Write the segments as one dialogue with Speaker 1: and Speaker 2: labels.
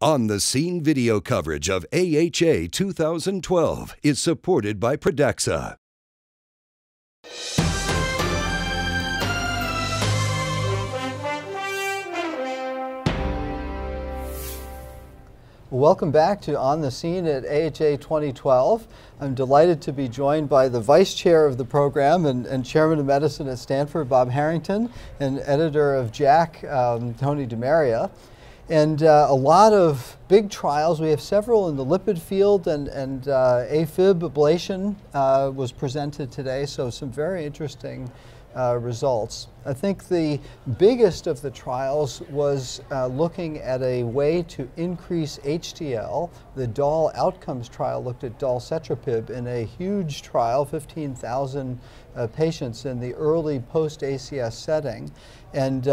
Speaker 1: On the Scene video coverage of AHA 2012 is supported by Pradaxa.
Speaker 2: Welcome back to On the Scene at AHA 2012. I'm delighted to be joined by the Vice Chair of the program and Chairman of Medicine at Stanford, Bob Harrington, and Editor of JACC, Tony DeMaria. And a lot of big trials. We have several in the lipid field, and AFib ablation was presented today, so some very interesting results. I think the biggest of the trials was looking at a way to increase HDL. The DAL outcomes trial looked at dalcetrapib in a huge trial, 15,000 patients in the early post-ACS setting, and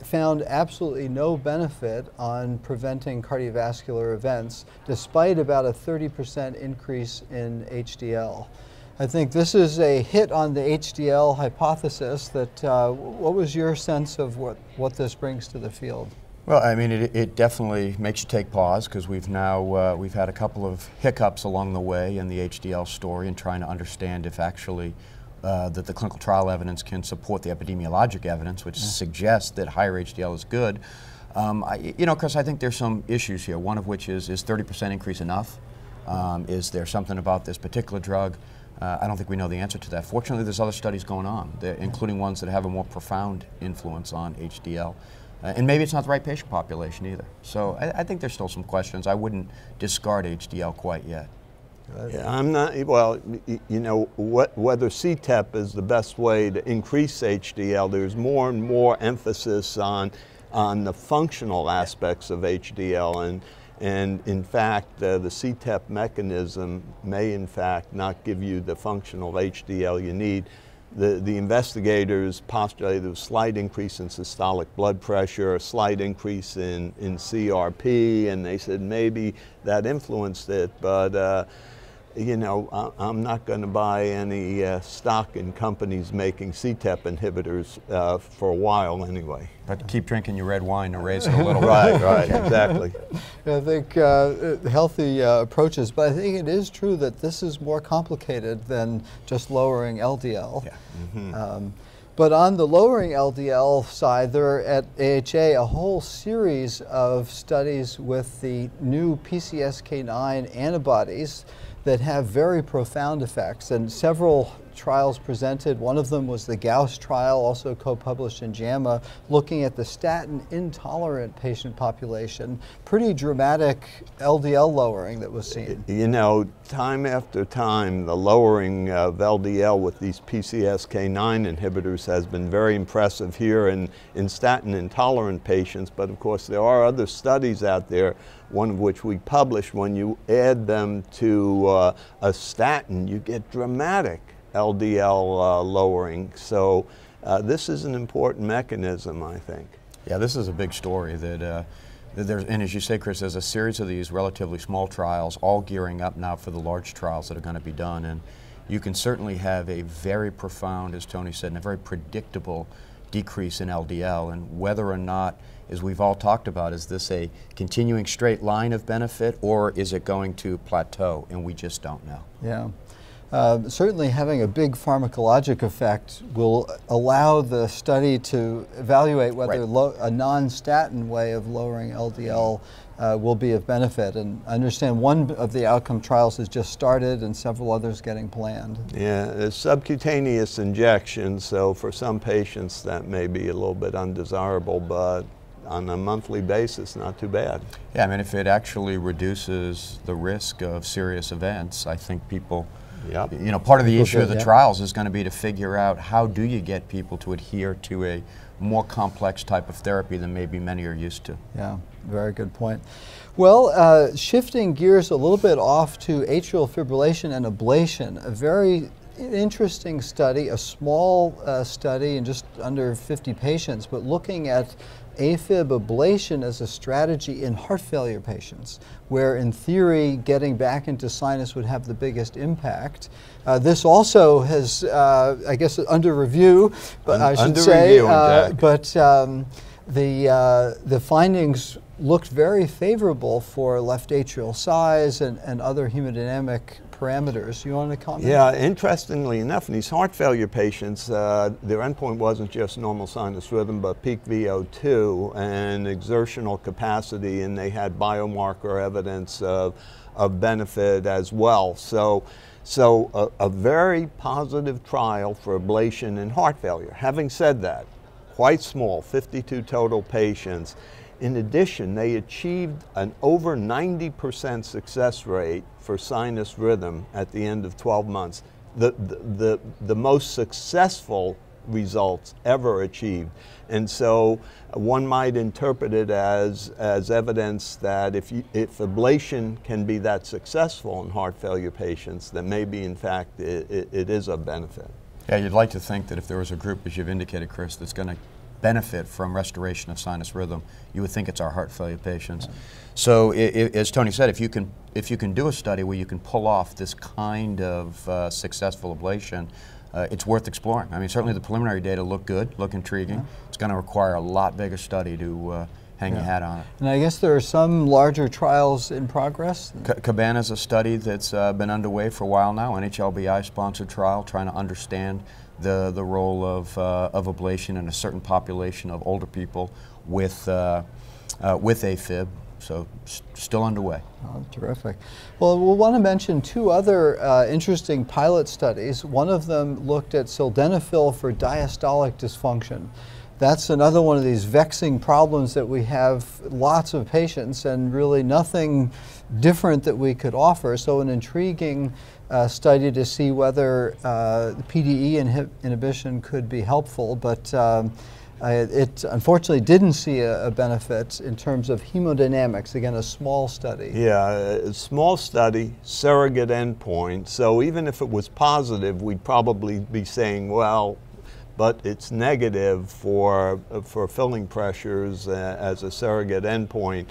Speaker 2: found absolutely no benefit on preventing cardiovascular events, despite about a 30% increase in HDL. I think this is a hit on the HDL hypothesis. That what was your sense of what this brings to the field?
Speaker 3: Well, I mean, it definitely makes you take pause, because we've now we've had a couple of hiccups along the way in the HDL story and trying to understand if actually that the clinical trial evidence can support the epidemiologic evidence, which suggests that higher HDL is good. You know, Chris, I think there's some issues here. One of which is 30% increase enough? Is there something about this particular drug? I don't think we know the answer to that. Fortunately, there's other studies going on, including ones that have a more profound influence on HDL. And maybe it's not the right patient population either. So I think there's still some questions. I wouldn't discard HDL quite yet.
Speaker 4: Yeah, I'm not, well, you know, whether CETP is the best way to increase HDL, there's more and more emphasis on the functional aspects of HDL. And in fact, the CETP mechanism may in fact not give you the functional HDL you need. The investigators postulated a slight increase in systolic blood pressure, a slight increase in CRP, and they said maybe that influenced it, but you know, I'm not going to buy any stock in companies making CETP inhibitors for a while anyway.
Speaker 3: But keep drinking your red wine to raise it a little.
Speaker 4: Right, exactly.
Speaker 2: I think healthy approaches, but I think it is true that this is more complicated than just lowering LDL. Yeah. But on the lowering LDL side, there are at AHA a whole series of studies with the new PCSK9 antibodies that have very profound effects, and several trials presented. One of them was the Gauss trial, also co-published in JAMA, looking at the statin intolerant patient population. Pretty dramatic LDL lowering that was seen.
Speaker 4: You know, time after time, the lowering of LDL with these PCSK9 inhibitors has been very impressive here in statin intolerant patients, but of course there are other studies out there, one of which we published. When you add them to a statin, you get dramatic LDL lowering. So this is an important mechanism, I think.
Speaker 3: Yeah, this is a big story that there's, and as you say, Chris, there's a series of these relatively small trials all gearing up now for the large trials that are going to be done, and you can certainly have a very profound, as Tony said, and a very predictable decrease in LDL. And whether or not, as we've all talked about, is this a continuing straight line of benefit, or is it going to plateau? And we just don't know.
Speaker 2: Yeah. Certainly having a big pharmacologic effect will allow the study to evaluate whether a non-statin way of lowering LDL will be of benefit. And I understand one of the outcome trials has just started and several others getting planned.
Speaker 4: Yeah, it's subcutaneous injection, so for some patients that may be a little bit undesirable, but on a monthly basis, not too bad.
Speaker 3: Yeah, I mean, if it actually reduces the risk of serious events, I think people, you know, part of the issue of the trials is going to be to figure out how do you get people to adhere to a more complex type of therapy than maybe many are used to.
Speaker 2: Yeah, very good point. Well, shifting gears a little bit off to atrial fibrillation and ablation, a very interesting study, a small study in just under 50 patients, but looking at AFib ablation as a strategy in heart failure patients, where in theory getting back into sinus would have the biggest impact. This also has, I guess, under review, but I should say, but the findings looked very favorable for left atrial size and other hemodynamic parameters. You want to comment?
Speaker 4: Yeah, interestingly enough, in these heart failure patients, their endpoint wasn't just normal sinus rhythm, but peak VO2 and exertional capacity, and they had biomarker evidence of benefit as well. So a very positive trial for ablation in heart failure. Having said that, quite small, 52 total patients. In addition, they achieved an over 90% success rate for sinus rhythm at the end of 12 months. The most successful results ever achieved. And so one might interpret it as evidence that if ablation can be that successful in heart failure patients, then maybe in fact it is a benefit.
Speaker 3: Yeah, you'd like to think that if there was a group, as you've indicated, Chris, that's going to benefit from restoration of sinus rhythm, you would think it's our heart failure patients. So as Tony said, if you can do a study where you can pull off this kind of successful ablation, it's worth exploring. I mean, certainly the preliminary data look good, look intriguing. It's going to require a lot bigger study to hang your hat on it.
Speaker 2: And I guess there are some larger trials in progress.
Speaker 3: Cabana is a study that's been underway for a while now, an NHLBI-sponsored trial trying to understand the role of ablation in a certain population of older people with AFib. So still underway.
Speaker 2: Oh, terrific. Well, we'll want to mention two other interesting pilot studies. One of them looked at sildenafil for diastolic dysfunction. That's another one of these vexing problems that we have lots of patients and really nothing different that we could offer. So an intriguing study to see whether PDE inhibition could be helpful, but it unfortunately didn't see a benefit in terms of hemodynamics. Again, a small study.
Speaker 4: Yeah, a small study, surrogate endpoint. So even if it was positive, we'd probably be saying, well, but it's negative for filling pressures as a surrogate endpoint.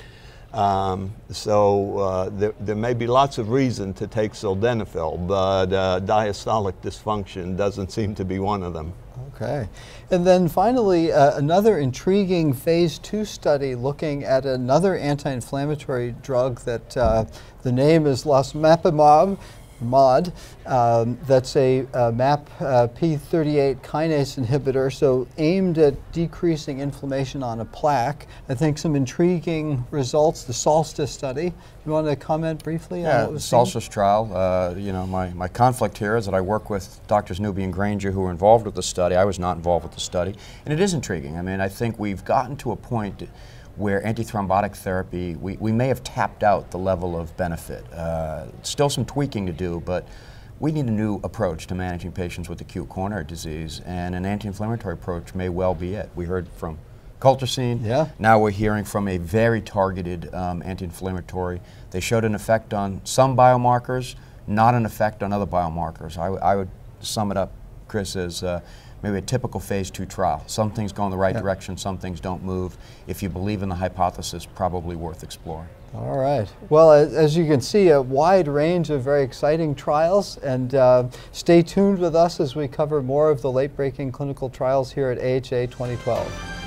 Speaker 4: There may be lots of reason to take sildenafil, but diastolic dysfunction doesn't seem to be one of them.
Speaker 2: Okay. And then finally, another intriguing phase 2 study looking at another anti-inflammatory drug that the name is losmapimod. That's a MAP-P38 kinase inhibitor, so aimed at decreasing inflammation on a plaque. I think some intriguing results, the Solstice study. You want to comment briefly on what was seen?
Speaker 3: Solstice trial, you know, my conflict here is that I work with Doctors Newby and Granger who were involved with the study. I was not involved with the study, and it is intriguing. I mean, I think we've gotten to a point where antithrombotic therapy, we may have tapped out the level of benefit. Still some tweaking to do, but we need a new approach to managing patients with acute coronary disease, and an anti-inflammatory approach may well be it. We heard from colchicine.
Speaker 2: Yeah.
Speaker 3: Now we're hearing from a very targeted anti-inflammatory. They showed an effect on some biomarkers, not an effect on other biomarkers. I would sum it up, Chris, as maybe a typical phase 2 trial. Some things go in the right direction, some things don't move. If you believe in the hypothesis, probably worth exploring.
Speaker 2: All right. Well, as you can see, a wide range of very exciting trials, and stay tuned with us as we cover more of the late-breaking clinical trials here at AHA 2012.